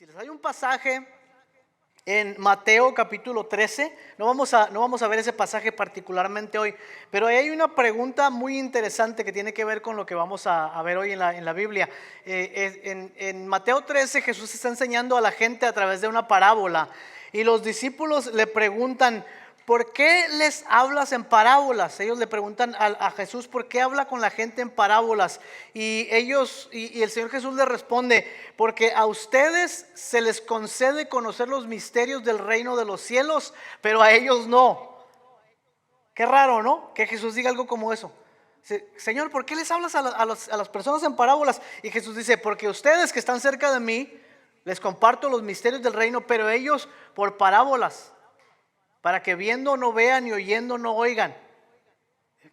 difíciles. Hay un pasaje en Mateo capítulo 13, no vamos a ver ese pasaje particularmente hoy, pero hay una pregunta muy interesante que tiene que ver con lo que vamos a ver hoy en la Biblia. En Mateo 13 Jesús está enseñando a la gente a través de una parábola y los discípulos le preguntan: ¿por qué les hablas en parábolas? Ellos le preguntan a Jesús: ¿por qué habla con la gente en parábolas? Y el Señor Jesús les responde: porque a ustedes se les concede conocer los misterios del reino de los cielos, pero a ellos no. Qué raro, ¿no? Que Jesús diga algo como eso. Señor, ¿por qué les hablas a las personas en parábolas? Y Jesús dice: porque ustedes que están cerca de mí les comparto los misterios del reino, pero ellos por parábolas, para que viendo no vean y oyendo no oigan.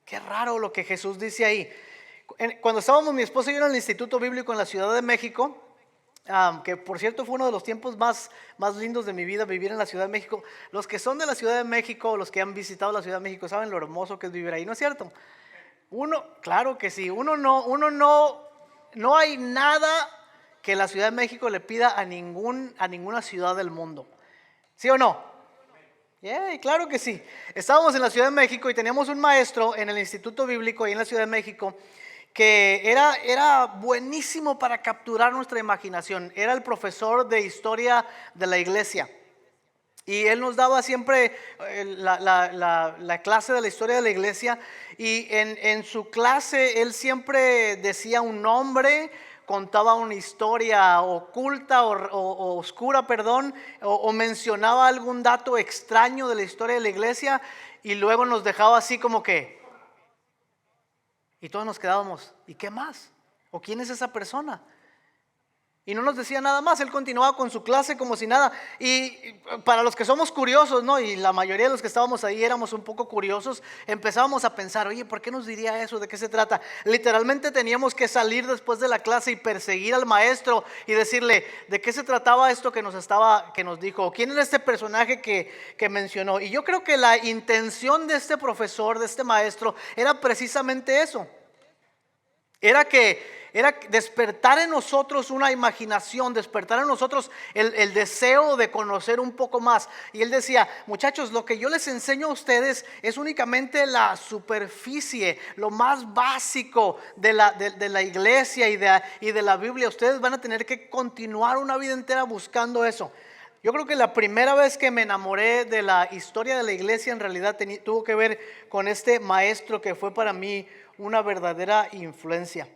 Qué raro lo que Jesús dice ahí. Cuando estábamos mi esposa y yo en el Instituto Bíblico en la Ciudad de México, que por cierto fue uno de los tiempos más lindos de mi vida, vivir en la Ciudad de México. Los que son de la Ciudad de México, los que han visitado la Ciudad de México, saben lo hermoso que es vivir ahí, ¿no es cierto? Claro que sí, no hay nada que la Ciudad de México le pida a ninguna ciudad del mundo. ¿Sí o no? Claro que sí. Estábamos en la Ciudad de México y teníamos un maestro en el Instituto Bíblico ahí en la Ciudad de México que era buenísimo para capturar nuestra imaginación. Era el profesor de historia de la iglesia y él nos daba siempre la clase de la historia de la iglesia, y en su clase él siempre decía un nombre, contaba una historia oculta o oscura, o mencionaba algún dato extraño de la historia de la iglesia, y luego nos dejaba así como que, y todos nos quedábamos: ¿y qué más? ¿O quién es esa persona? Y no nos decía nada más, él continuaba con su clase como si nada. Y para los que somos curiosos, ¿no? Y la mayoría de los que estábamos ahí éramos un poco curiosos, empezábamos a pensar: oye, ¿por qué nos diría eso? ¿De qué se trata? Literalmente teníamos que salir después de la clase y perseguir al maestro y decirle de qué se trataba esto que nos dijo, quién era este personaje que mencionó. Y yo creo que la intención de este profesor, de este maestro, era precisamente eso. Era despertar en nosotros una imaginación, despertar en nosotros el deseo de conocer un poco más. Y él decía: muchachos, lo que yo les enseño a ustedes es únicamente la superficie, lo más básico de la iglesia y de la Biblia. Ustedes van a tener que continuar una vida entera buscando eso. Yo creo que la primera vez que me enamoré de la historia de la iglesia en realidad tuvo que ver con este maestro que fue para mí una verdadera influencia.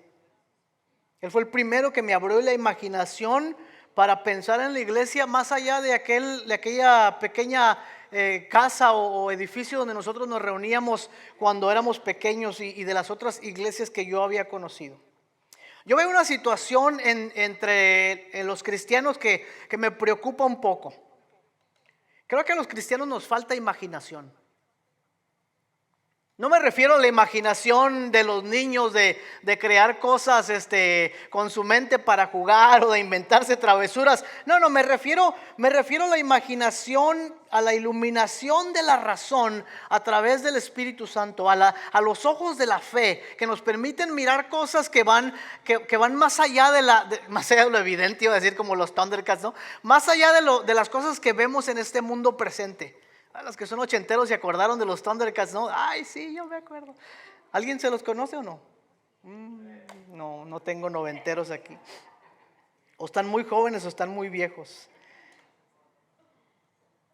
Él fue el primero que me abrió la imaginación para pensar en la iglesia más allá de aquella pequeña casa o edificio donde nosotros nos reuníamos cuando éramos pequeños, y de las otras iglesias que yo había conocido. Yo veo una situación entre los cristianos que me preocupa un poco. Creo que a los cristianos nos falta imaginación. No me refiero a la imaginación de los niños de crear cosas con su mente para jugar o de inventarse travesuras. No, me refiero a la imaginación, a la iluminación de la razón a través del Espíritu Santo, a los ojos de la fe, que nos permiten mirar cosas que van más allá más allá de lo evidente, iba a decir como los Thundercats, ¿no? Más allá de las cosas que vemos en este mundo presente. A los que son ochenteros se acordaron de los Thundercats, ¿no? Ay, sí, yo me acuerdo. ¿Alguien se los conoce o no? No tengo noventeros aquí. O están muy jóvenes o están muy viejos.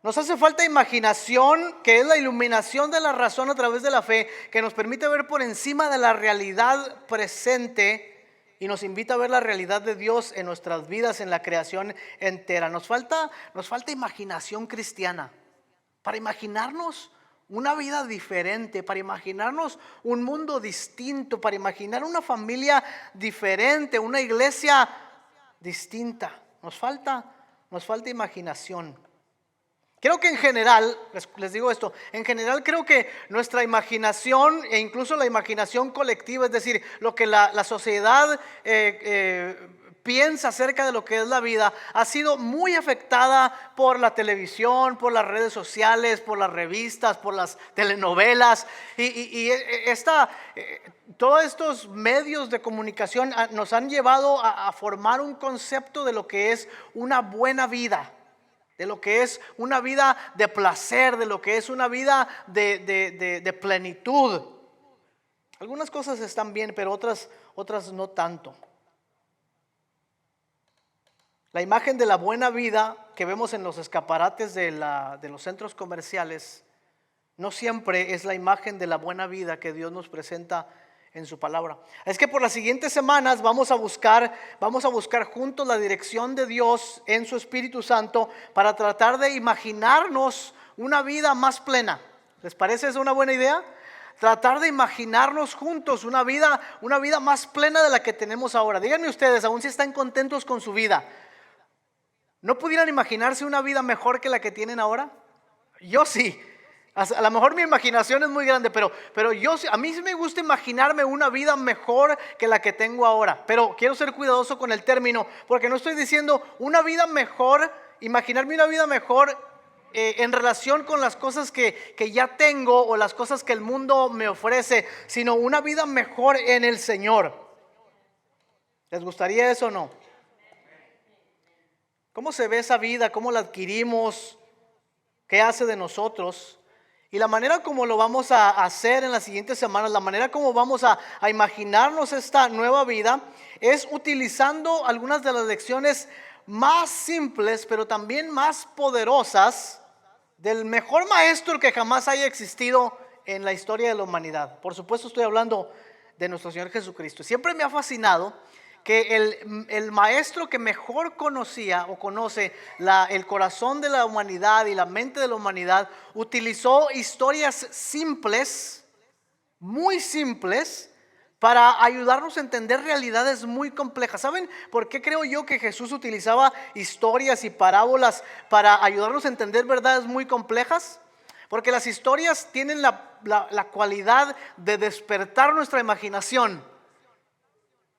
Nos hace falta imaginación, que es la iluminación de la razón a través de la fe, que nos permite ver por encima de la realidad presente y nos invita a ver la realidad de Dios en nuestras vidas, en la creación entera. Nos falta imaginación cristiana, para imaginarnos una vida diferente, para imaginarnos un mundo distinto, para imaginar una familia diferente, una iglesia distinta. Nos falta imaginación. Creo que en general, les digo esto, en general creo que nuestra imaginación e incluso la imaginación colectiva, es decir, lo que la sociedad piensa acerca de lo que es la vida ha sido muy afectada por la televisión, por las redes sociales, por las revistas, por las telenovelas todos estos medios de comunicación nos han llevado a formar un concepto de lo que es una buena vida, de lo que es una vida de placer, de lo que es una vida de plenitud. Algunas cosas están bien, pero otras no tanto. La imagen de la buena vida que vemos en los escaparates de los centros comerciales no siempre es la imagen de la buena vida que Dios nos presenta en su palabra. Es que por las siguientes semanas vamos a buscar juntos la dirección de Dios en su Espíritu Santo para tratar de imaginarnos una vida más plena. ¿Les parece eso una buena idea? Tratar de imaginarnos juntos una vida más plena de la que tenemos ahora. Díganme ustedes, aún si están contentos con su vida, ¿no pudieran imaginarse una vida mejor que la que tienen ahora? Yo sí. A lo mejor mi imaginación es muy grande, pero a mí sí me gusta imaginarme una vida mejor que la que tengo ahora. Pero quiero ser cuidadoso con el término, porque no estoy diciendo una vida mejor, imaginarme una vida mejor en relación con las cosas que ya tengo o las cosas que el mundo me ofrece, sino una vida mejor en el Señor. ¿Les gustaría eso o no? ¿Cómo se ve esa vida? ¿Cómo la adquirimos? ¿Qué hace de nosotros? Y la manera como lo vamos a hacer en las siguientes semanas, la manera como vamos a imaginarnos esta nueva vida, es utilizando algunas de las lecciones más simples, pero también más poderosas del mejor maestro que jamás haya existido en la historia de la humanidad. Por supuesto estoy hablando de nuestro Señor Jesucristo. Siempre me ha fascinado que el maestro que mejor conocía o conoce el corazón de la humanidad y la mente de la humanidad, utilizó historias simples, muy simples, para ayudarnos a entender realidades muy complejas. ¿Saben por qué creo yo que Jesús utilizaba historias y parábolas para ayudarnos a entender verdades muy complejas? Porque las historias tienen la cualidad de despertar nuestra imaginación.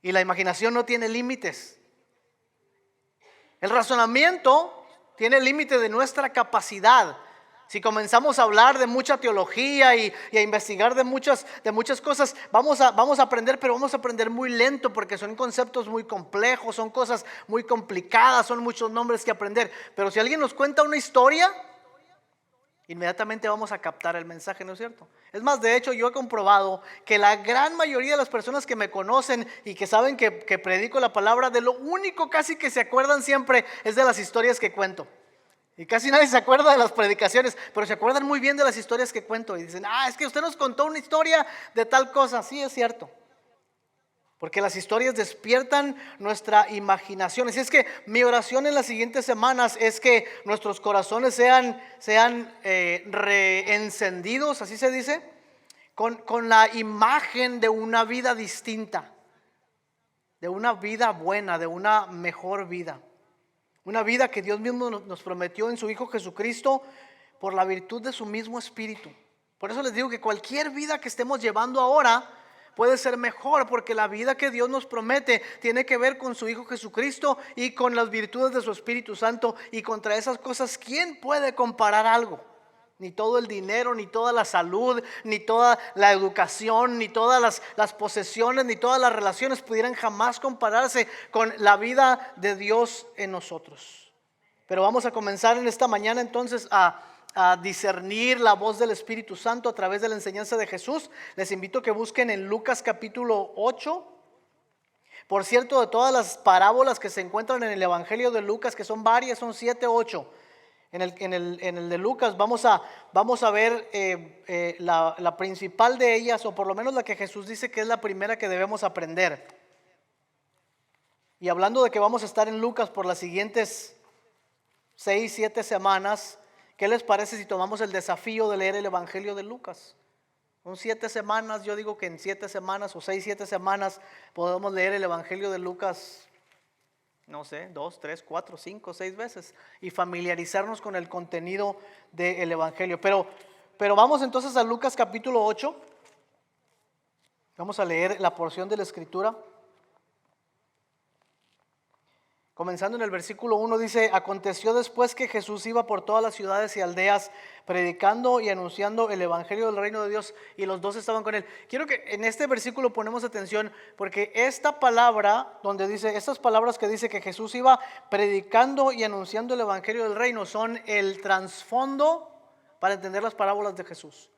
Y la imaginación no tiene límites. El razonamiento tiene límite de nuestra capacidad. Si comenzamos a hablar de mucha teología y a investigar de muchas cosas, vamos a aprender, pero vamos a aprender muy lento porque son conceptos muy complejos, son cosas muy complicadas, son muchos nombres que aprender. Pero si alguien nos cuenta una historia, inmediatamente vamos a captar el mensaje, ¿no es cierto? Es más, de hecho, yo he comprobado que la gran mayoría de las personas que me conocen y que saben que predico la palabra, de lo único casi que se acuerdan siempre es de las historias que cuento. Y casi nadie se acuerda de las predicaciones, pero se acuerdan muy bien de las historias que cuento. Y dicen, es que usted nos contó una historia de tal cosa. Sí, es cierto. Porque las historias despiertan nuestra imaginación. Así es que mi oración en las siguientes semanas es que nuestros corazones sean reencendidos, así se dice, con la imagen de una vida distinta, de una vida buena, de una mejor vida. Una vida que Dios mismo nos prometió en su Hijo Jesucristo por la virtud de su mismo Espíritu. Por eso les digo que cualquier vida que estemos llevando ahora puede ser mejor, porque la vida que Dios nos promete tiene que ver con su Hijo Jesucristo y con las virtudes de su Espíritu Santo. Y contra esas cosas, ¿quién puede comparar algo? Ni todo el dinero, ni toda la salud, ni toda la educación, ni todas las posesiones, ni todas las relaciones pudieran jamás compararse con la vida de Dios en nosotros. Pero vamos a comenzar en esta mañana entonces a discernir la voz del Espíritu Santo a través de la enseñanza de Jesús. Les invito a que busquen en Lucas capítulo 8. Por cierto, de todas las parábolas que se encuentran en el Evangelio de Lucas, que son varias, son 7, 8. En el de Lucas vamos a ver la principal de ellas, o por lo menos la que Jesús dice que es la primera que debemos aprender. Y hablando de que vamos a estar en Lucas por las siguientes 6, 7 semanas, ¿qué les parece si tomamos el desafío de leer el Evangelio de Lucas? Son 7 semanas, yo digo que en 7 semanas o 6, 7 semanas podemos leer el Evangelio de Lucas, no sé, 2, 3, 4, 5, 6 veces y familiarizarnos con el contenido del Evangelio. Pero vamos entonces a Lucas capítulo 8. Vamos a leer la porción de la Escritura. Comenzando en el versículo 1 dice: aconteció después que Jesús iba por todas las ciudades y aldeas predicando y anunciando el evangelio del reino de Dios, y los 12 estaban con él. Quiero que en este versículo ponemos atención, porque esta palabra donde dice, estas palabras que dice que Jesús iba predicando y anunciando el evangelio del reino, son el trasfondo para entender las parábolas de Jesús.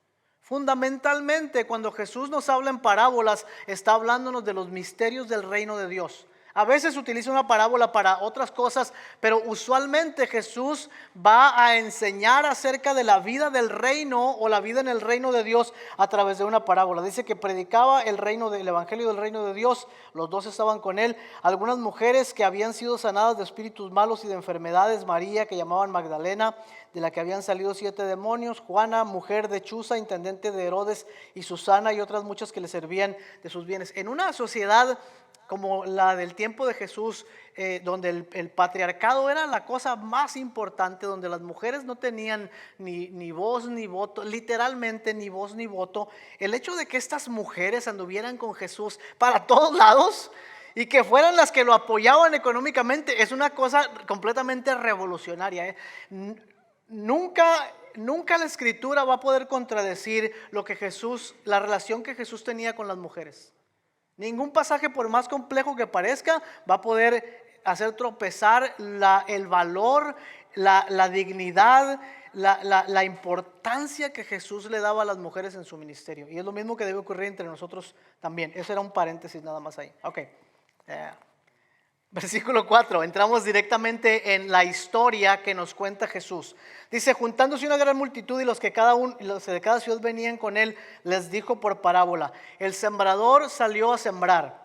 Fundamentalmente, cuando Jesús nos habla en parábolas, está hablándonos de los misterios del reino de Dios. A veces utiliza una parábola para otras cosas, pero usualmente Jesús va a enseñar acerca de la vida del reino o la vida en el reino de Dios a través de una parábola. Dice que predicaba el evangelio del reino de Dios, los 12 estaban con él. Algunas mujeres que habían sido sanadas de espíritus malos y de enfermedades: María, que llamaban Magdalena, de la que habían salido 7 demonios; Juana, mujer de Chuza, intendente de Herodes; y Susana, y otras muchas que le servían de sus bienes. En una sociedad como la del tiempo de Jesús, donde el patriarcado era la cosa más importante, donde las mujeres no tenían ni voz ni voto, literalmente ni voz ni voto, el hecho de que estas mujeres anduvieran con Jesús para todos lados y que fueran las que lo apoyaban económicamente, es una cosa completamente revolucionaria. Nunca la Escritura va a poder contradecir la relación que Jesús tenía con las mujeres. Ningún pasaje, por más complejo que parezca, va a poder hacer tropezar el valor, la dignidad, la importancia que Jesús le daba a las mujeres en su ministerio. Y es lo mismo que debe ocurrir entre nosotros también. Eso era un paréntesis nada más ahí. Ok. Versículo 4, entramos directamente en la historia que nos cuenta Jesús. Dice: juntándose una gran multitud, y los de cada ciudad venían con él, les dijo por parábola: el sembrador salió a sembrar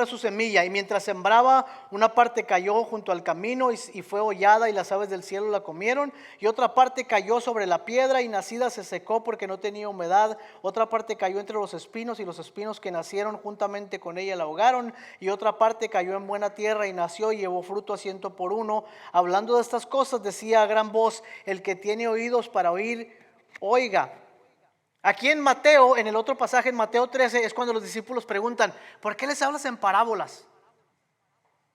su semilla, y mientras sembraba, una parte cayó junto al camino y fue hollada, y las aves del cielo la comieron. Y otra parte cayó sobre la piedra, y nacida se secó porque no tenía humedad. Otra parte cayó entre los espinos, y los espinos que nacieron juntamente con ella la ahogaron. Y otra parte cayó en buena tierra, y nació y llevó fruto a 100 por uno. Hablando de estas cosas, decía a gran voz: el que tiene oídos para oír, oiga. Aquí en Mateo, en el otro pasaje, en Mateo 13, es cuando los discípulos preguntan: ¿por qué les hablas en parábolas?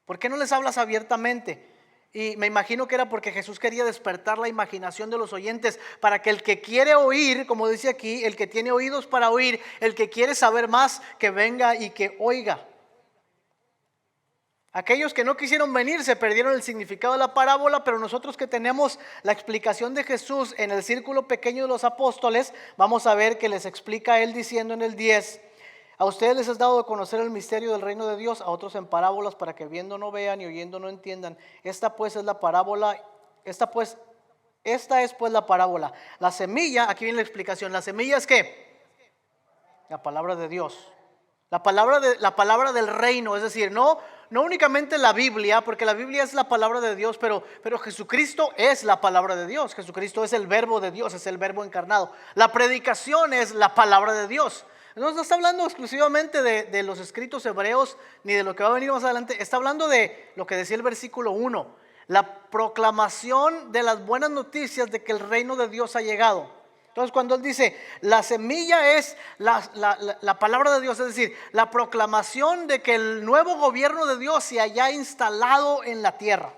¿Por qué no les hablas abiertamente? Y me imagino que era porque Jesús quería despertar la imaginación de los oyentes, para que el que quiere oír, como dice aquí, el que tiene oídos para oír, el que quiere saber más, que venga y que oiga. Aquellos que no quisieron venir se perdieron el significado de la parábola, pero nosotros que tenemos la explicación de Jesús en el círculo pequeño de los apóstoles, vamos a ver que les explica él diciendo en el 10: a ustedes les has dado de conocer el misterio del reino de Dios, a otros en parábolas, para que viendo no vean y oyendo no entiendan. Esta es la parábola. La semilla, aquí viene la explicación. La semilla es ¿qué? La palabra de Dios. La palabra del reino, es decir, no únicamente la Biblia, porque la Biblia es la palabra de Dios, pero Jesucristo es la palabra de Dios. Jesucristo es el verbo de Dios, es el verbo encarnado. La predicación es la palabra de Dios. No está hablando exclusivamente de los escritos hebreos, ni de lo que va a venir más adelante. Está hablando de lo que decía el versículo 1, la proclamación de las buenas noticias de que el reino de Dios ha llegado. Entonces, cuando él dice la semilla es la palabra de Dios, es decir, la proclamación de que el nuevo gobierno de Dios se haya instalado en la tierra.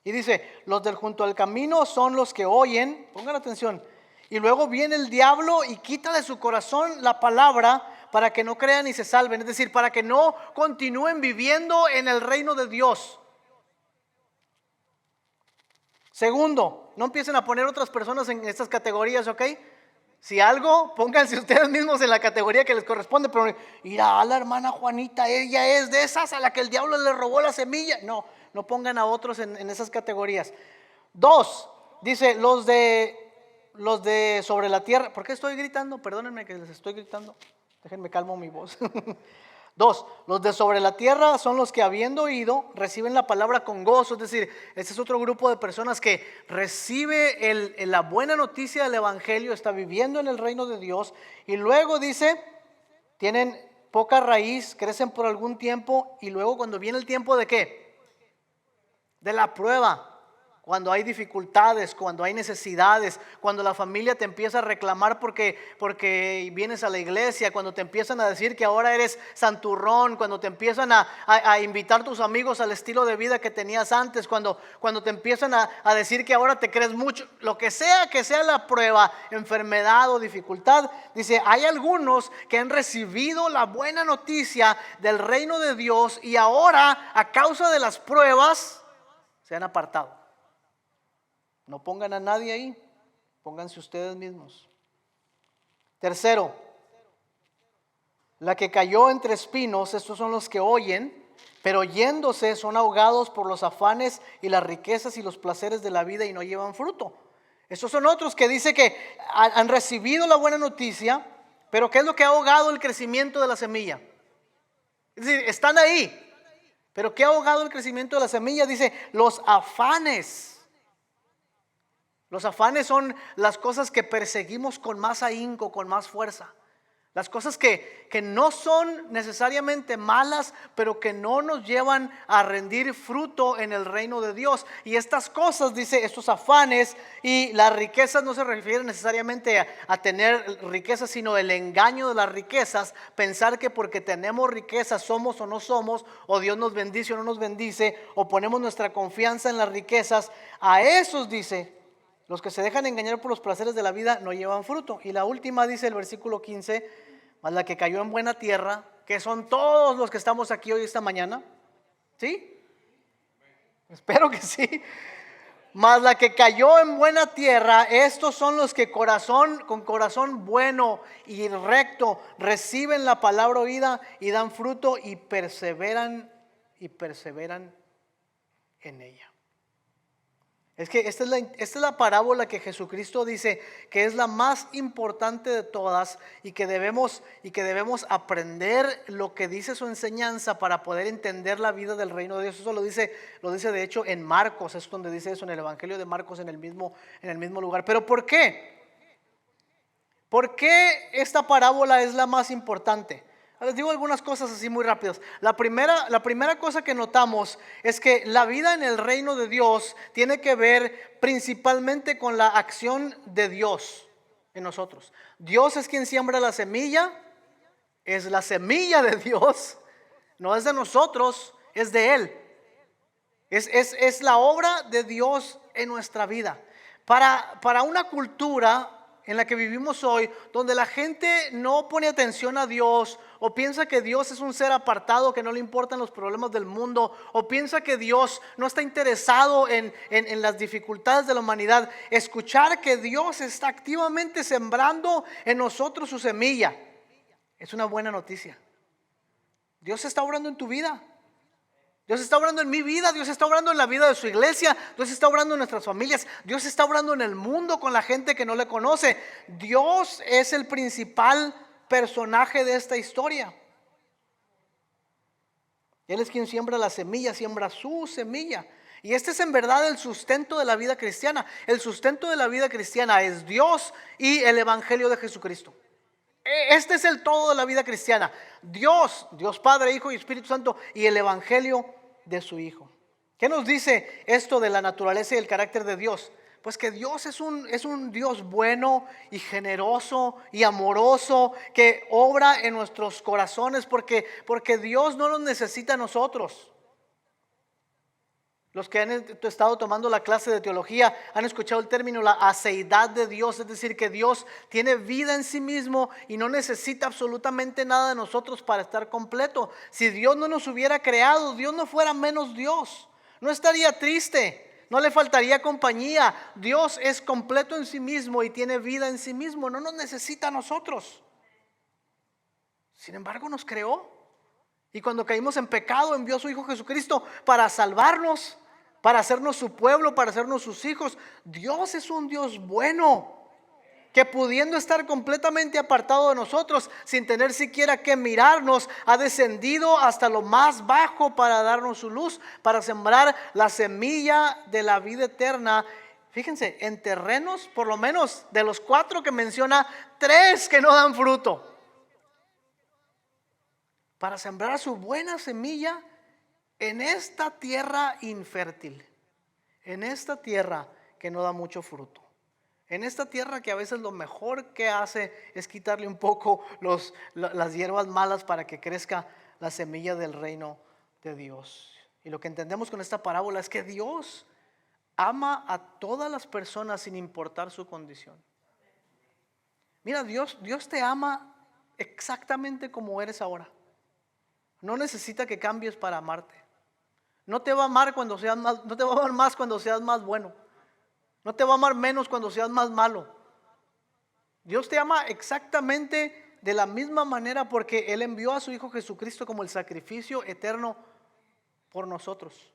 Y dice: los del junto al camino son los que oyen, pongan atención, y luego viene el diablo y quita de su corazón la palabra, para que no crean y se salven, es decir, para que no continúen viviendo en el reino de Dios. Segundo, no empiecen a poner otras personas en estas categorías, ¿ok? Si algo, pónganse ustedes mismos en la categoría que les corresponde, pero mira, a la hermana Juanita, ella es de esas a la que el diablo le robó la semilla. No pongan a otros en esas categorías. 2, dice los de sobre la tierra. ¿Por qué estoy gritando? Perdónenme que les estoy gritando. Déjenme calmo mi voz. 2, los de sobre la tierra son los que, habiendo oído, reciben la palabra con gozo. Es decir, este es otro grupo de personas que recibe la buena noticia del evangelio, está viviendo en el reino de Dios. Y luego dice, tienen poca raíz, crecen por algún tiempo, y luego cuando viene el tiempo de ¿qué? De la prueba. cuando hay dificultades, cuando hay necesidades, cuando la familia te empieza a reclamar porque vienes a la iglesia, cuando te empiezan a decir que ahora eres santurrón, cuando te empiezan a invitar tus amigos al estilo de vida que tenías antes, cuando te empiezan a decir que ahora te crees mucho, lo que sea la prueba, enfermedad o dificultad, dice, hay algunos que han recibido la buena noticia del reino de Dios y ahora a causa de las pruebas se han apartado. No pongan a nadie ahí, pónganse ustedes mismos. Tercero, la que cayó entre espinos, estos son los que oyen, pero yéndose son ahogados por los afanes y las riquezas y los placeres de la vida y no llevan fruto. Estos son otros que dice que han recibido la buena noticia, pero ¿qué es lo que ha ahogado el crecimiento de la semilla? Es decir, están ahí, pero ¿qué ha ahogado el crecimiento de la semilla? Dice, los afanes. Los afanes son las cosas que perseguimos con más ahínco, con más fuerza. Las cosas que no son necesariamente malas, pero que no nos llevan a rendir fruto en el reino de Dios. Y estas cosas, dice, estos afanes y las riquezas no se refieren necesariamente a tener riquezas, sino el engaño de las riquezas. Pensar que porque tenemos riquezas somos o no somos, o Dios nos bendice o no nos bendice, o ponemos nuestra confianza en las riquezas. A esos, dice, los que se dejan engañar por los placeres de la vida no llevan fruto. Y la última dice el versículo 15, mas la que cayó en buena tierra, que son todos los que estamos aquí hoy esta mañana. ¿Sí? Espero que sí. Mas la que cayó en buena tierra, estos son los que con corazón bueno y recto reciben la palabra oída y dan fruto y perseveran en ella. Es que esta es la parábola que Jesucristo dice que es la más importante de todas y que debemos aprender lo que dice su enseñanza para poder entender la vida del reino de Dios. Eso lo dice de hecho en Marcos, es donde dice eso, en el Evangelio de Marcos, en el mismo lugar. Pero ¿por qué? ¿Por qué esta parábola es la más importante? Les digo algunas cosas así muy rápidas. La primera cosa que notamos es que la vida en el reino de Dios tiene que ver principalmente con la acción de Dios en nosotros. Dios es quien siembra la semilla, es la semilla de Dios, no es de nosotros, es de Él. Es la obra de Dios en nuestra vida. Para una cultura en la que vivimos hoy, donde la gente no pone atención a Dios, o piensa que Dios es un ser apartado que no le importan los problemas del mundo, o piensa que Dios no está interesado en las dificultades de la humanidad, escuchar que Dios está activamente sembrando en nosotros su semilla es una buena noticia. Dios está obrando en tu vida, Dios está obrando en mi vida, Dios está obrando en la vida de su iglesia, Dios está obrando en nuestras familias, Dios está obrando en el mundo con la gente que no le conoce. Dios es el principal personaje de esta historia. Él es quien siembra la semilla, siembra su semilla. Y este es en verdad el sustento de la vida cristiana. El sustento de la vida cristiana es Dios y el Evangelio de Jesucristo. Este es el todo de la vida cristiana. Dios Padre, Hijo y Espíritu Santo, y el Evangelio de su Hijo. ¿Qué nos dice esto de la naturaleza y el carácter de Dios? Pues que Dios es un Dios bueno y generoso y amoroso que obra en nuestros corazones porque Dios no nos necesita a nosotros. Los que han estado tomando la clase de teología han escuchado el término la aceidad de Dios, es decir, que Dios tiene vida en sí mismo y no necesita absolutamente nada de nosotros para estar completo. Si Dios no nos hubiera creado, Dios no fuera menos Dios, no estaría triste, no le faltaría compañía. Dios es completo en sí mismo y tiene vida en sí mismo, no nos necesita a nosotros. Sin embargo, nos creó. Y cuando caímos en pecado, envió a su Hijo Jesucristo para salvarnos, para hacernos su pueblo, para hacernos sus hijos. Dios es un Dios bueno, que pudiendo estar completamente apartado de nosotros, sin tener siquiera que mirarnos, ha descendido hasta lo más bajo para darnos su luz, para sembrar la semilla de la vida eterna. Fíjense, en terrenos, por lo menos de los 4 que menciona, 3 que no dan fruto. Para sembrar su buena semilla en esta tierra infértil, en esta tierra que no da mucho fruto. En esta tierra que a veces lo mejor que hace es quitarle un poco las hierbas malas para que crezca la semilla del reino de Dios. Y lo que entendemos con esta parábola es que Dios ama a todas las personas sin importar su condición. Mira, Dios te ama exactamente como eres ahora. No necesita que cambies para amarte. No te va a amar cuando seas más, no te va a amar más cuando seas más bueno. No te va a amar menos cuando seas más malo. Dios te ama exactamente de la misma manera porque Él envió a su Hijo Jesucristo como el sacrificio eterno por nosotros.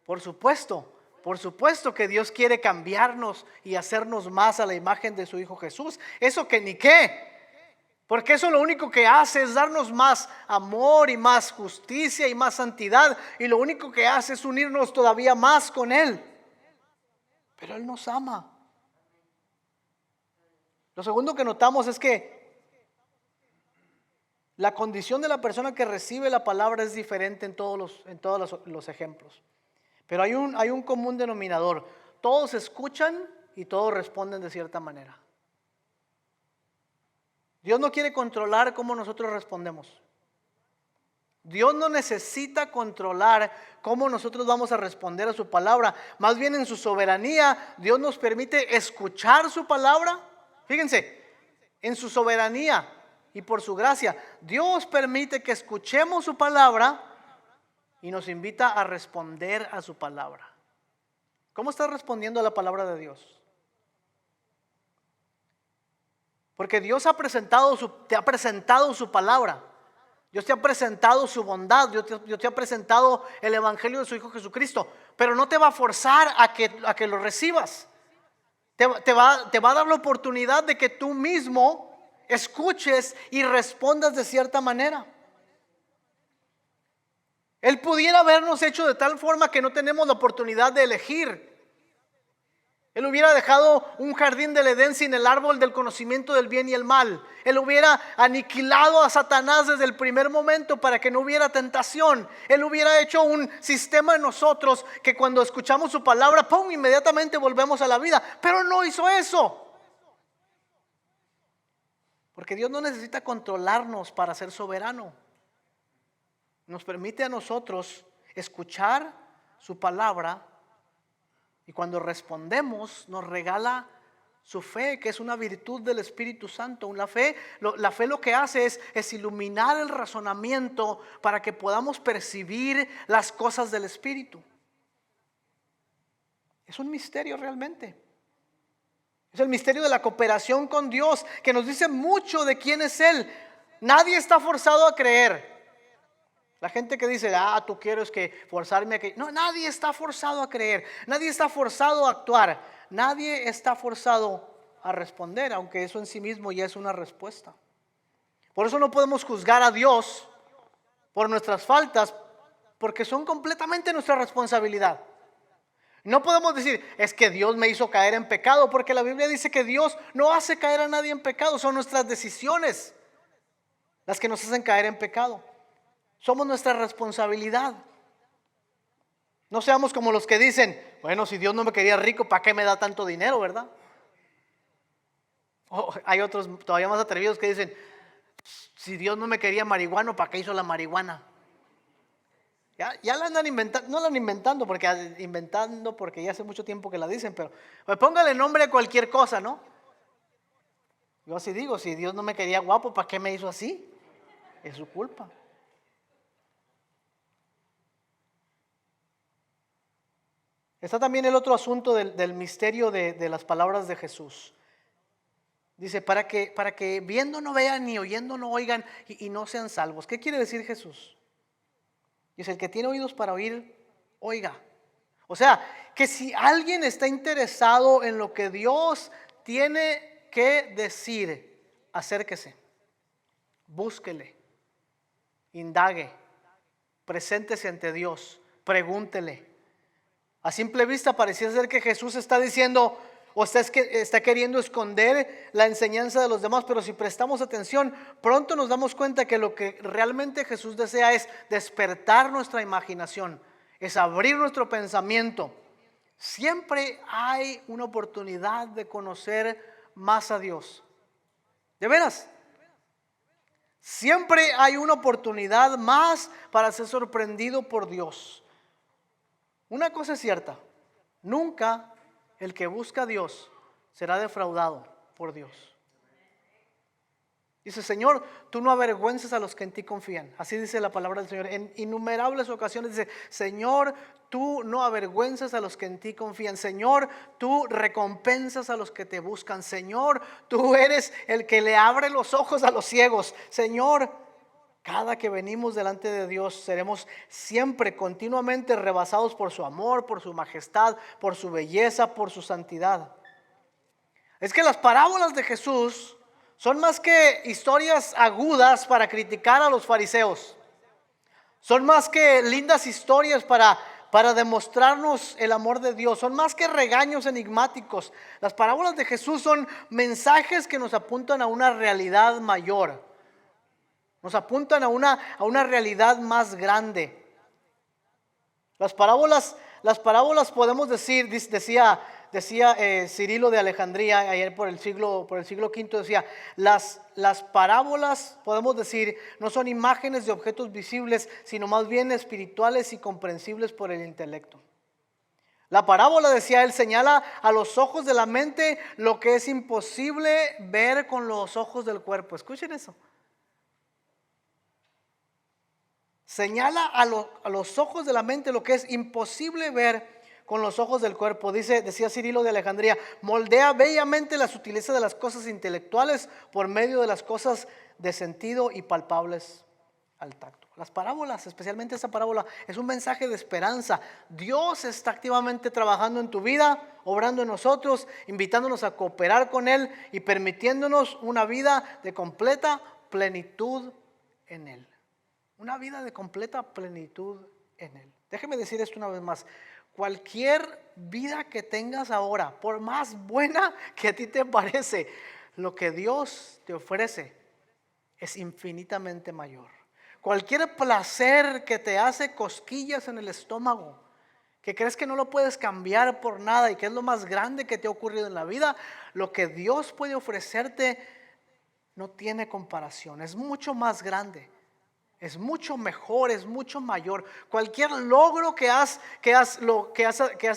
Por supuesto que Dios quiere cambiarnos y hacernos más a la imagen de su Hijo Jesús. Eso que ni qué. Porque eso lo único que hace es darnos más amor y más justicia y más santidad. Y lo único que hace es unirnos todavía más con Él. Pero Él nos ama. Lo segundo que notamos es que la condición de la persona que recibe la palabra es diferente en todos los ejemplos. Pero hay un común denominador. Todos escuchan y todos responden de cierta manera. Dios no quiere controlar cómo nosotros respondemos. Dios no necesita controlar cómo nosotros vamos a responder a su palabra. Más bien en su soberanía, Dios nos permite escuchar su palabra. Fíjense, en su soberanía y por su gracia, Dios permite que escuchemos su palabra y nos invita a responder a su palabra. ¿Cómo estás respondiendo a la palabra de Dios? Porque Dios te ha presentado su palabra. Dios te ha presentado su bondad. Dios te ha presentado el evangelio de su Hijo Jesucristo. Pero no te va a forzar a que lo recibas. Te va a dar la oportunidad de que tú mismo escuches y respondas de cierta manera. Él pudiera habernos hecho de tal forma que no tenemos la oportunidad de elegir. Él hubiera dejado un jardín del Edén sin el árbol del conocimiento del bien y el mal. Él hubiera aniquilado a Satanás desde el primer momento para que no hubiera tentación. Él hubiera hecho un sistema en nosotros que cuando escuchamos su palabra, ¡pum!, inmediatamente volvemos a la vida. Pero no hizo eso. Porque Dios no necesita controlarnos para ser soberano. Nos permite a nosotros escuchar su palabra. Y cuando respondemos, nos regala su fe, que es una virtud del Espíritu Santo. La fe lo que hace es iluminar el razonamiento para que podamos percibir las cosas del Espíritu. Es un misterio realmente. Es el misterio de la cooperación con Dios, que nos dice mucho de quién es Él. Nadie está forzado a creer. La gente que dice, tú quieres que forzarme a que... No, nadie está forzado a creer. Nadie está forzado a actuar. Nadie está forzado a responder, aunque eso en sí mismo ya es una respuesta. Por eso no podemos juzgar a Dios por nuestras faltas, porque son completamente nuestra responsabilidad. No podemos decir, es que Dios me hizo caer en pecado, porque la Biblia dice que Dios no hace caer a nadie en pecado. Son nuestras decisiones las que nos hacen caer en pecado. Somos nuestra responsabilidad. No seamos como los que dicen, bueno, si Dios no me quería rico, ¿para qué me da tanto dinero, verdad? Hay otros todavía más atrevidos que dicen, si Dios no me quería marihuano, ¿para qué hizo la marihuana? Ya la andan inventando, no la andan inventando porque ya hace mucho tiempo que la dicen, pero pues póngale nombre a cualquier cosa, ¿no? Yo así digo, si Dios no me quería guapo, ¿para qué me hizo así? Es su culpa. Está también el otro asunto del misterio de las palabras de Jesús. Dice, para que viendo no vean ni oyendo no oigan y no sean salvos. ¿Qué quiere decir Jesús? Dice, el que tiene oídos para oír, oiga. O sea, que si alguien está interesado en lo que Dios tiene que decir, acérquese, búsquele, indague, preséntese ante Dios, pregúntele. A simple vista parecía ser que Jesús está diciendo o está queriendo esconder la enseñanza de los demás, pero si prestamos atención, pronto nos damos cuenta que lo que realmente Jesús desea es despertar nuestra imaginación, es abrir nuestro pensamiento. Siempre hay una oportunidad de conocer más a Dios. De veras. Siempre hay una oportunidad más para ser sorprendido por Dios. Una cosa es cierta, nunca el que busca a Dios será defraudado por Dios. Dice, Señor, tú no avergüences a los que en ti confían. Así dice la palabra del Señor. En innumerables ocasiones dice, Señor, tú no avergüences a los que en ti confían. Señor, tú recompensas a los que te buscan. Señor, tú eres el que le abre los ojos a los ciegos. Señor, cada que venimos delante de Dios seremos siempre continuamente rebasados por su amor, por su majestad, por su belleza, por su santidad. Es que las parábolas de Jesús son más que historias agudas para criticar a los fariseos. Son más que lindas historias para demostrarnos el amor de Dios. Son más que regaños enigmáticos. Las parábolas de Jesús son mensajes que nos apuntan a una realidad mayor. Nos apuntan a una realidad más grande. Las parábolas podemos decir, decía Cirilo de Alejandría ayer por el siglo V, decía, las parábolas podemos decir no son imágenes de objetos visibles, sino más bien espirituales y comprensibles por el intelecto. La parábola, decía él, señala a los ojos de la mente lo que es imposible ver con los ojos del cuerpo. Escuchen eso. Señala a los ojos de la mente lo que es imposible ver con los ojos del cuerpo. Decía Cirilo de Alejandría, moldea bellamente la sutileza de las cosas intelectuales por medio de las cosas de sentido y palpables al tacto. Las parábolas, especialmente esa parábola, es un mensaje de esperanza. Dios está activamente trabajando en tu vida, obrando en nosotros, invitándonos a cooperar con Él y permitiéndonos una vida de completa plenitud en Él. Una vida de completa plenitud en Él. Déjeme decir esto una vez más. Cualquier vida que tengas ahora, por más buena que a ti te parece, lo que Dios te ofrece es infinitamente mayor. Cualquier placer que te hace cosquillas en el estómago, que crees que no lo puedes cambiar por nada y que es lo más grande que te ha ocurrido en la vida, lo que Dios puede ofrecerte no tiene comparación, es mucho más grande. Es mucho mejor, es mucho mayor. Cualquier logro que has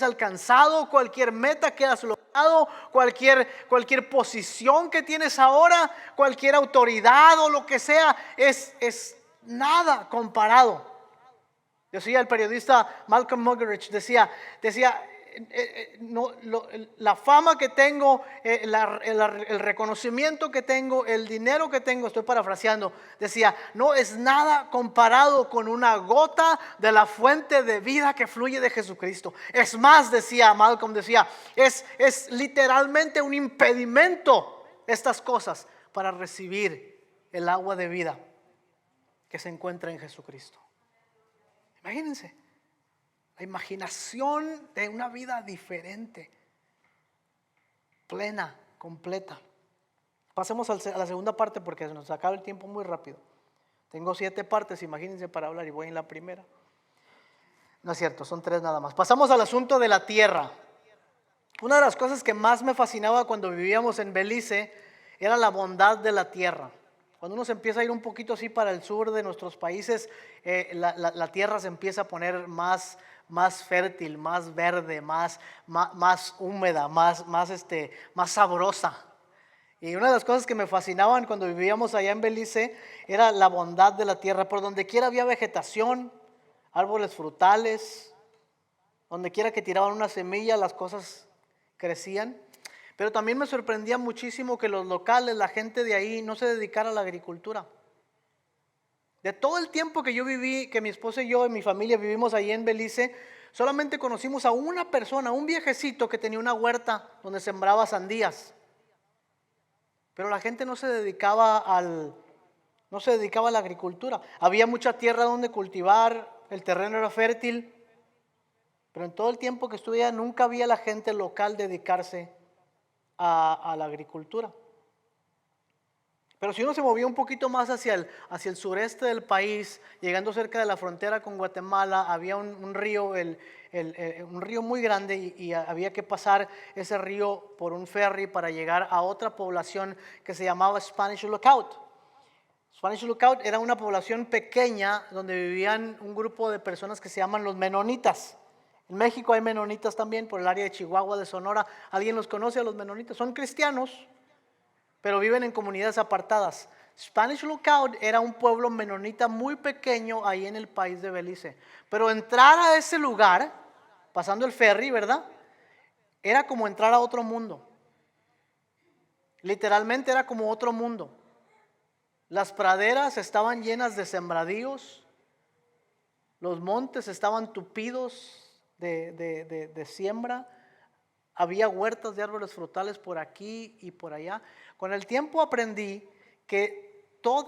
alcanzado, cualquier meta que has logrado, cualquier posición que tienes ahora, cualquier autoridad o lo que sea, es nada comparado. Decía el periodista Malcolm Muggeridge, decía la fama que tengo, el reconocimiento que tengo, el dinero que tengo, estoy parafraseando, decía, no es nada comparado con una gota de la fuente de vida que fluye de Jesucristo. Es más, decía Malcolm, es literalmente un impedimento estas cosas para recibir el agua de vida que se encuentra en Jesucristo. Imagínense. La imaginación de una vida diferente, plena, completa. Pasemos a la segunda parte porque se nos acaba el tiempo muy rápido. Tengo 7 partes, imagínense, para hablar y voy en la primera. No es cierto, son 3 nada más. Pasamos al asunto de la tierra. Una de las cosas que más me fascinaba cuando vivíamos en Belice era la bondad de la tierra. Cuando uno se empieza a ir un poquito así para el sur de nuestros países, la tierra se empieza a poner más fértil, más verde, más húmeda, más sabrosa. Y una de las cosas que me fascinaban cuando vivíamos allá en Belice era la bondad de la tierra. Por donde quiera había vegetación, árboles frutales, donde quiera que tiraban una semilla las cosas crecían. Pero también me sorprendía muchísimo que los locales, la gente de ahí, no se dedicara a la agricultura. De todo el tiempo que yo viví, que mi esposa y yo y mi familia vivimos ahí en Belice, solamente conocimos a una persona, un viejecito que tenía una huerta donde sembraba sandías. Pero la gente no se dedicaba a la agricultura. Había mucha tierra donde cultivar, el terreno era fértil, pero en todo el tiempo que estuve allá nunca vi a la gente local dedicarse a la agricultura. Pero si uno se movía un poquito más hacia el sureste del país, llegando cerca de la frontera con Guatemala, había un río, un río muy grande y había que pasar ese río por un ferry para llegar a otra población que se llamaba Spanish Lookout. Spanish Lookout era una población pequeña donde vivían un grupo de personas que se llaman los menonitas. En México hay menonitas también por el área de Chihuahua, de Sonora. ¿Alguien los conoce a los menonitas? Son cristianos, pero viven en comunidades apartadas. Spanish Lookout era un pueblo menonita muy pequeño ahí en el país de Belice. Pero entrar a ese lugar, pasando el ferry, ¿verdad? Era como entrar a otro mundo. Literalmente era como otro mundo. Las praderas estaban llenas de sembradíos. Los montes estaban tupidos de siembra. Había huertas de árboles frutales por aquí y por allá. Con el tiempo aprendí que todos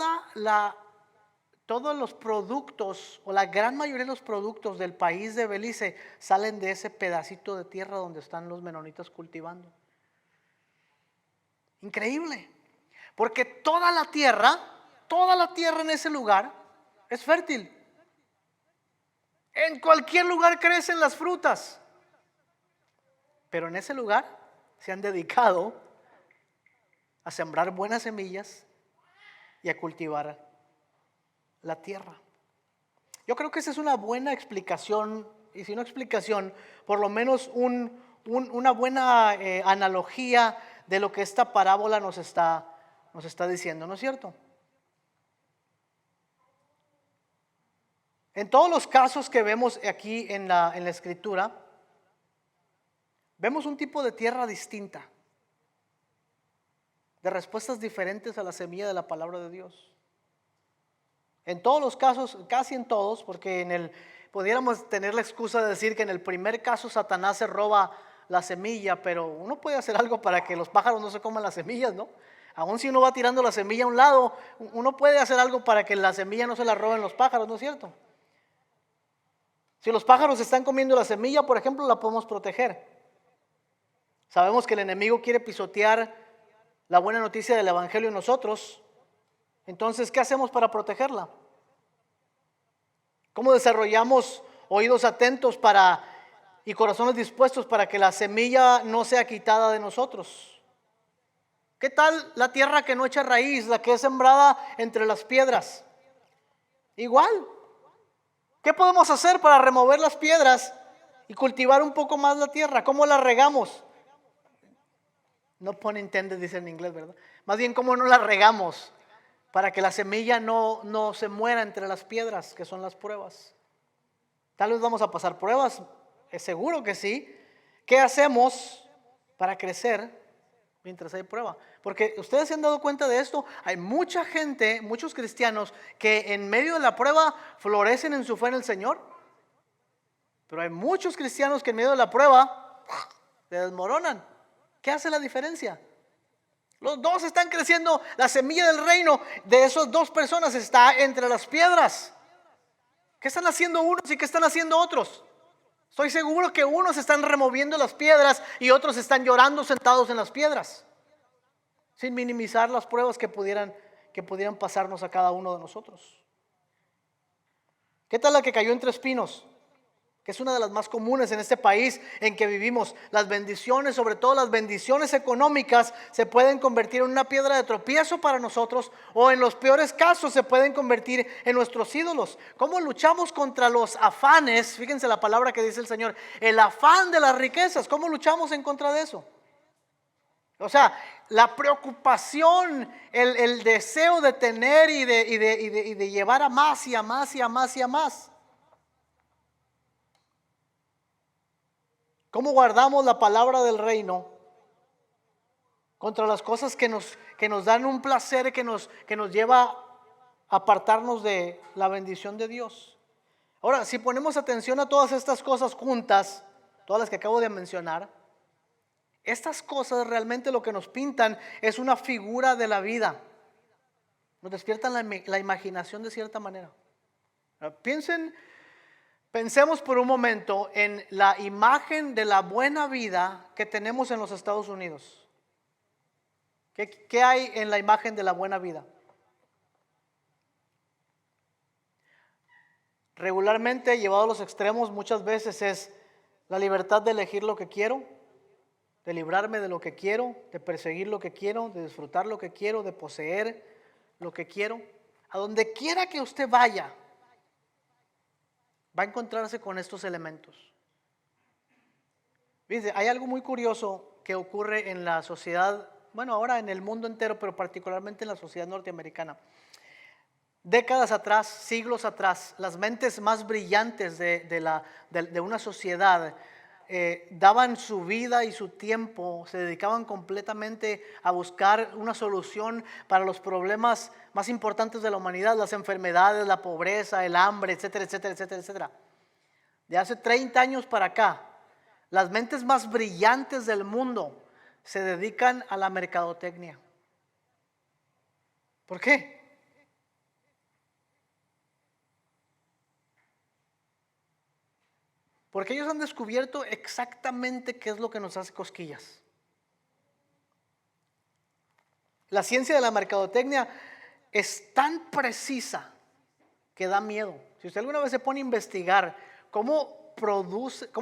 los productos o la gran mayoría de los productos del país de Belice salen de ese pedacito de tierra donde están los menonitas cultivando. Increíble, porque toda la tierra en ese lugar es fértil. En cualquier lugar crecen las frutas. Pero en ese lugar se han dedicado a sembrar buenas semillas y a cultivar la tierra. Yo creo que esa es una buena explicación, y si no explicación, por lo menos una buena analogía de lo que esta parábola nos está diciendo, ¿no es cierto? En todos los casos que vemos aquí en la escritura, vemos un tipo de tierra distinta, de respuestas diferentes a la semilla de la palabra de Dios. En todos los casos, casi en todos, porque pudiéramos tener la excusa de decir que en el primer caso Satanás se roba la semilla, pero uno puede hacer algo para que los pájaros no se coman las semillas, ¿no? Aún si uno va tirando la semilla a un lado, uno puede hacer algo para que la semilla no se la roben los pájaros, ¿no es cierto? Si los pájaros están comiendo la semilla, por ejemplo, la podemos proteger. Sabemos que el enemigo quiere pisotear la buena noticia del evangelio en nosotros. Entonces, ¿qué hacemos para protegerla? ¿Cómo desarrollamos oídos atentos y corazones dispuestos para que la semilla no sea quitada de nosotros? ¿Qué tal la tierra que no echa raíz, la que es sembrada entre las piedras? Igual. ¿Qué podemos hacer para remover las piedras y cultivar un poco más la tierra? ¿Cómo la regamos? No pun intended, dice en inglés, ¿verdad? Más bien, ¿cómo no la regamos para que la semilla no se muera entre las piedras, que son las pruebas? Tal vez vamos a pasar pruebas, es seguro que sí. ¿Qué hacemos para crecer mientras hay prueba? Porque ustedes se han dado cuenta de esto. Hay mucha gente, muchos cristianos que en medio de la prueba florecen en su fe en el Señor. Pero hay muchos cristianos que en medio de la prueba se desmoronan. ¿Qué hace la diferencia? Los dos están creciendo. La semilla del reino de esas dos personas está entre las piedras. ¿Qué están haciendo unos y qué están haciendo otros? Estoy seguro que unos están removiendo las piedras y otros están llorando sentados en las piedras, sin minimizar las pruebas que pudieran pasarnos a cada uno de nosotros. ¿Qué tal la que cayó entre espinos? Que es una de las más comunes en este país en que vivimos. Las bendiciones, sobre todo las bendiciones económicas, se pueden convertir en una piedra de tropiezo para nosotros, o en los peores casos se pueden convertir en nuestros ídolos. ¿Cómo luchamos contra los afanes? Fíjense la palabra que dice el Señor, el afán de las riquezas. ¿Cómo luchamos en contra de eso? O sea, la preocupación, el deseo de tener y de llevar a más y a más y a más y a más. ¿Cómo guardamos la palabra del reino contra las cosas que nos dan un placer que nos lleva a apartarnos de la bendición de Dios? Ahora, si ponemos atención a todas estas cosas juntas, todas las que acabo de mencionar, estas cosas realmente lo que nos pintan es una figura de la vida. Nos despiertan la imaginación de cierta manera. Pensemos por un momento en la imagen de la buena vida que tenemos en los Estados Unidos. ¿Qué hay en la imagen de la buena vida? Regularmente, llevado a los extremos, muchas veces es la libertad de elegir lo que quiero, de librarme de lo que quiero, de perseguir lo que quiero, de disfrutar lo que quiero, de poseer lo que quiero. A donde quiera que usted vaya, va a encontrarse con estos elementos. Fíjense, hay algo muy curioso que ocurre en la sociedad, bueno, ahora en el mundo entero, pero particularmente en la sociedad norteamericana. Décadas atrás, siglos atrás, las mentes más brillantes de una sociedad daban su vida y su tiempo, se dedicaban completamente a buscar una solución para los problemas más importantes de la humanidad, las enfermedades, la pobreza, el hambre, etcétera, etcétera, etcétera, etcétera. De hace 30 años para acá, las mentes más brillantes del mundo se dedican a la mercadotecnia. ¿Por qué? Porque ellos han descubierto exactamente qué es lo que nos hace cosquillas. La ciencia de la mercadotecnia es tan precisa que da miedo. Si usted alguna vez se pone a investigar cómo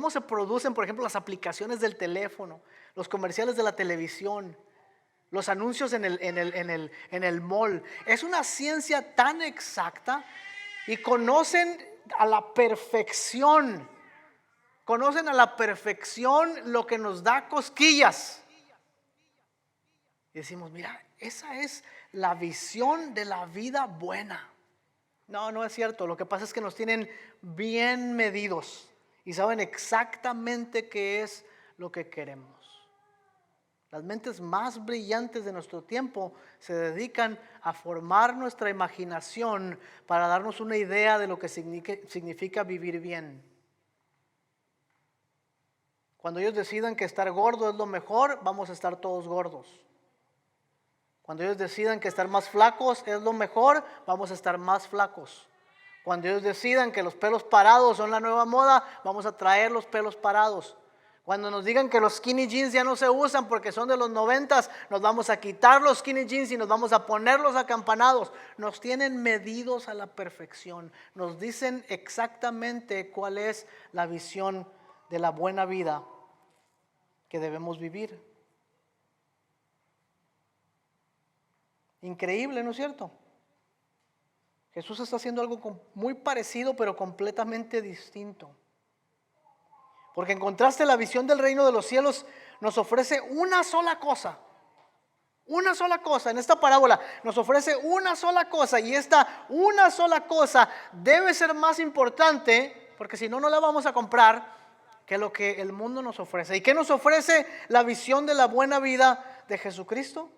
se producen, por ejemplo, las aplicaciones del teléfono, los comerciales de la televisión, los anuncios en el mall, es una ciencia tan exacta y conocen a la perfección lo que nos da cosquillas. Y decimos, mira, esa es la visión de la vida buena. No, no es cierto. Lo que pasa es que nos tienen bien medidos y saben exactamente qué es lo que queremos. Las mentes más brillantes de nuestro tiempo se dedican a formar nuestra imaginación para darnos una idea de lo que significa vivir bien. Cuando ellos decidan que estar gordo es lo mejor, vamos a estar todos gordos. Cuando ellos decidan que estar más flacos es lo mejor, vamos a estar más flacos. Cuando ellos decidan que los pelos parados son la nueva moda, vamos a traer los pelos parados. Cuando nos digan que los skinny jeans ya no se usan porque son de los 90s, nos vamos a quitar los skinny jeans y nos vamos a ponerlos acampanados. Nos tienen medidos a la perfección. Nos dicen exactamente cuál es la visión de la buena vida que debemos vivir. Increíble, ¿no es cierto? Jesús está haciendo algo muy parecido, pero completamente distinto. Porque en contraste, la visión del reino de los cielos nos ofrece una sola cosa. Una sola cosa. En esta parábola nos ofrece una sola cosa. Y esta una sola cosa debe ser más importante, porque si no, no la vamos a comprar, que lo que el mundo nos ofrece. ¿Y qué nos ofrece la visión de la buena vida de Jesucristo?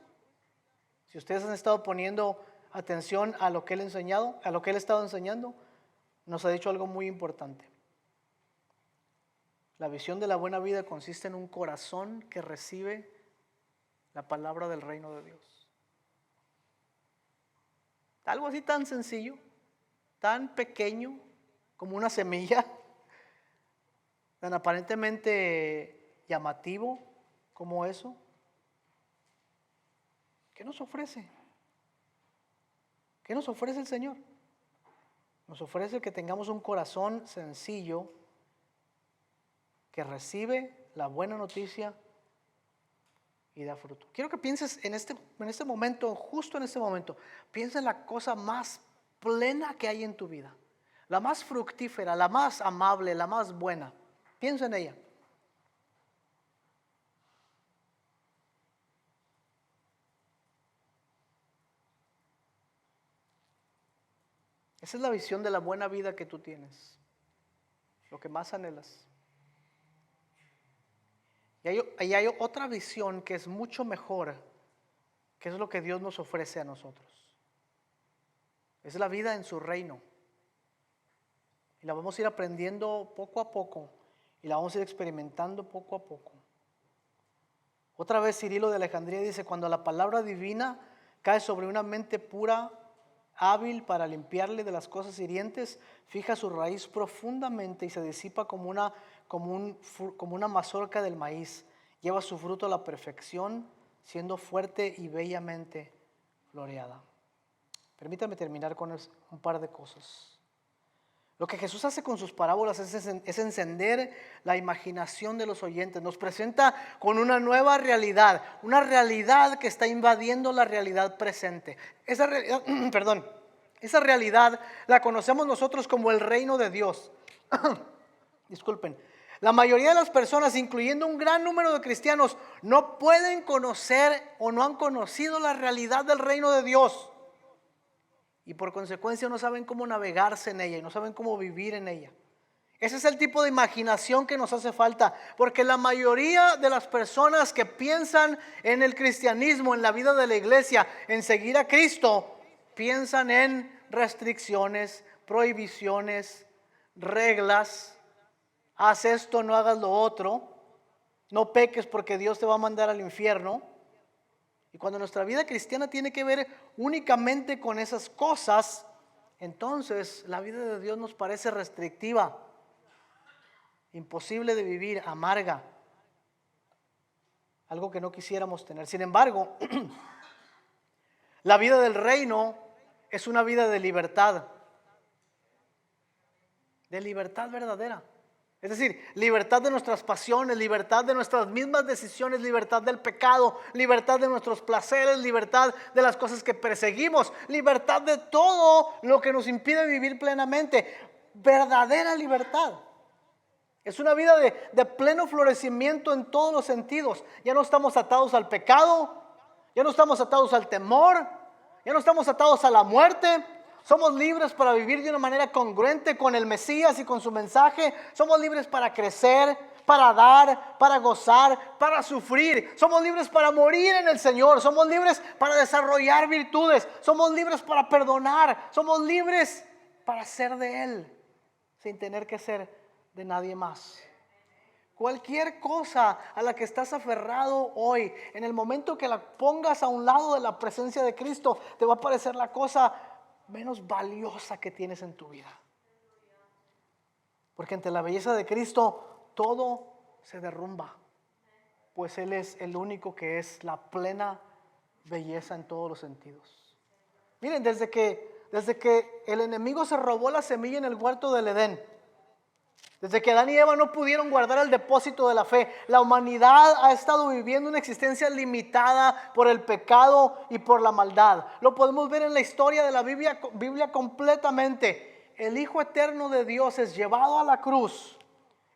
Si ustedes han estado poniendo atención a lo que él enseñado, a lo que él ha estado enseñando, nos ha dicho algo muy importante. La visión de la buena vida consiste en un corazón que recibe la palabra del reino de Dios. Algo así tan sencillo, tan pequeño como una semilla, tan aparentemente llamativo como eso. ¿Qué nos ofrece? ¿Qué nos ofrece el Señor? Nos ofrece que tengamos un corazón sencillo que recibe la buena noticia y da fruto. Quiero que pienses en este momento, justo en este momento, piensa en la cosa más plena que hay en tu vida, la más fructífera, la más amable, la más buena. Piensa en ella. Esa es la visión de la buena vida que tú tienes, lo que más anhelas. Y hay otra visión que es mucho mejor, que es lo que Dios nos ofrece a nosotros. Es la vida en su reino. Y la vamos a ir aprendiendo poco a poco, y la vamos a ir experimentando poco a poco. Otra vez Cirilo de Alejandría dice, cuando la palabra divina cae sobre una mente pura, hábil para limpiarle de las cosas hirientes, fija su raíz profundamente y se disipa como una mazorca del maíz. Lleva su fruto a la perfección, siendo fuerte y bellamente floreada. Permítame terminar con un par de cosas. Lo que Jesús hace con sus parábolas es encender la imaginación de los oyentes. Nos presenta con una nueva realidad, una realidad que está invadiendo la realidad presente. Esa realidad, esa realidad la conocemos nosotros como el reino de Dios. Disculpen. La mayoría de las personas, incluyendo un gran número de cristianos, no pueden conocer o no han conocido la realidad del reino de Dios. Y por consecuencia no saben cómo navegarse en ella y no saben cómo vivir en ella. Ese es el tipo de imaginación que nos hace falta, porque la mayoría de las personas que piensan en el cristianismo, en la vida de la iglesia, en seguir a Cristo, piensan en restricciones, prohibiciones, reglas. Haz esto, no hagas lo otro. No peques porque Dios te va a mandar al infierno. Y cuando nuestra vida cristiana tiene que ver únicamente con esas cosas, entonces la vida de Dios nos parece restrictiva, imposible de vivir, amarga, algo que no quisiéramos tener. Sin embargo, la vida del reino es una vida de libertad verdadera. Es decir, libertad de nuestras pasiones, libertad de nuestras mismas decisiones, libertad del pecado, libertad de nuestros placeres, libertad de las cosas que perseguimos, libertad de todo lo que nos impide vivir plenamente. Verdadera libertad. Es una vida de pleno florecimiento en todos los sentidos. Ya no estamos atados al pecado, ya no estamos atados al temor, ya no estamos atados a la muerte. Somos libres para vivir de una manera congruente con el Mesías y con su mensaje. Somos libres para crecer, para dar, para gozar, para sufrir. Somos libres para morir en el Señor. Somos libres para desarrollar virtudes. Somos libres para perdonar. Somos libres para ser de Él, sin tener que ser de nadie más. Cualquier cosa a la que estás aferrado hoy, en el momento que la pongas a un lado de la presencia de Cristo, te va a parecer la cosa menos valiosa que tienes en tu vida. Porque ante la belleza de Cristo todo se derrumba, pues Él es el único que es la plena belleza en todos los sentidos. Miren, desde que el enemigo se robó la semilla en el huerto del Edén, desde que Adán y Eva no pudieron guardar el depósito de la fe, la humanidad ha estado viviendo una existencia limitada por el pecado y por la maldad. Lo podemos ver en la historia de la Biblia completamente. El Hijo Eterno de Dios es llevado a la cruz,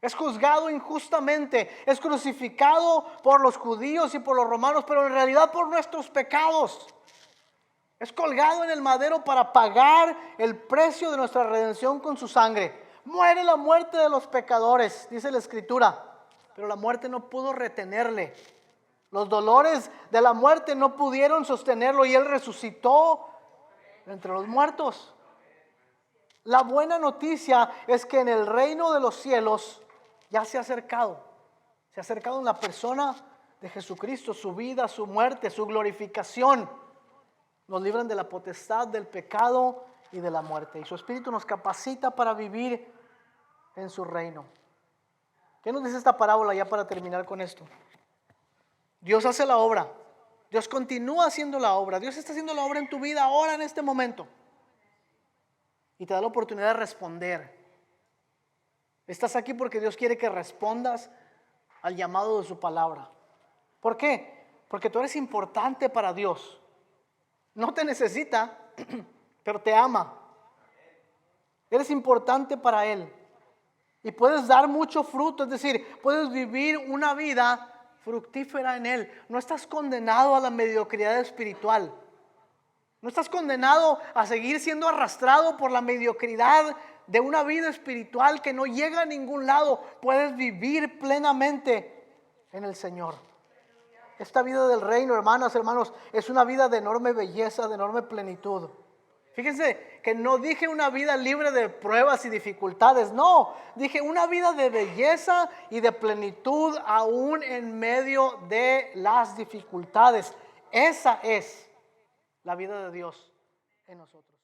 es juzgado injustamente, es crucificado por los judíos y por los romanos, pero en realidad por nuestros pecados. Es colgado en el madero para pagar el precio de nuestra redención con su sangre. Muere la muerte de los pecadores, dice la Escritura, pero la muerte no pudo retenerle. Los dolores de la muerte no pudieron sostenerlo y Él resucitó entre los muertos. La buena noticia es que en el reino de los cielos ya se ha acercado en la persona de Jesucristo, su vida, su muerte, su glorificación. Nos libran de la potestad del pecado y de la muerte. Y su Espíritu nos capacita para vivir en su reino. ¿Qué nos dice esta parábola ya para terminar con esto? Dios hace la obra. Dios continúa haciendo la obra. Dios está haciendo la obra en tu vida ahora, en este momento. Y te da la oportunidad de responder. Estás aquí porque Dios quiere que respondas al llamado de su palabra. ¿Por qué? Porque tú eres importante para Dios. No te necesita, pero te ama. Eres importante para Él. Y puedes dar mucho fruto, es decir, puedes vivir una vida fructífera en Él. No estás condenado a la mediocridad espiritual. No estás condenado a seguir siendo arrastrado por la mediocridad de una vida espiritual que no llega a ningún lado. Puedes vivir plenamente en el Señor. Esta vida del reino, hermanos, es una vida de enorme belleza, de enorme plenitud. Fíjense que no dije una vida libre de pruebas y dificultades, no, dije una vida de belleza y de plenitud aún en medio de las dificultades. Esa es la vida de Dios en nosotros.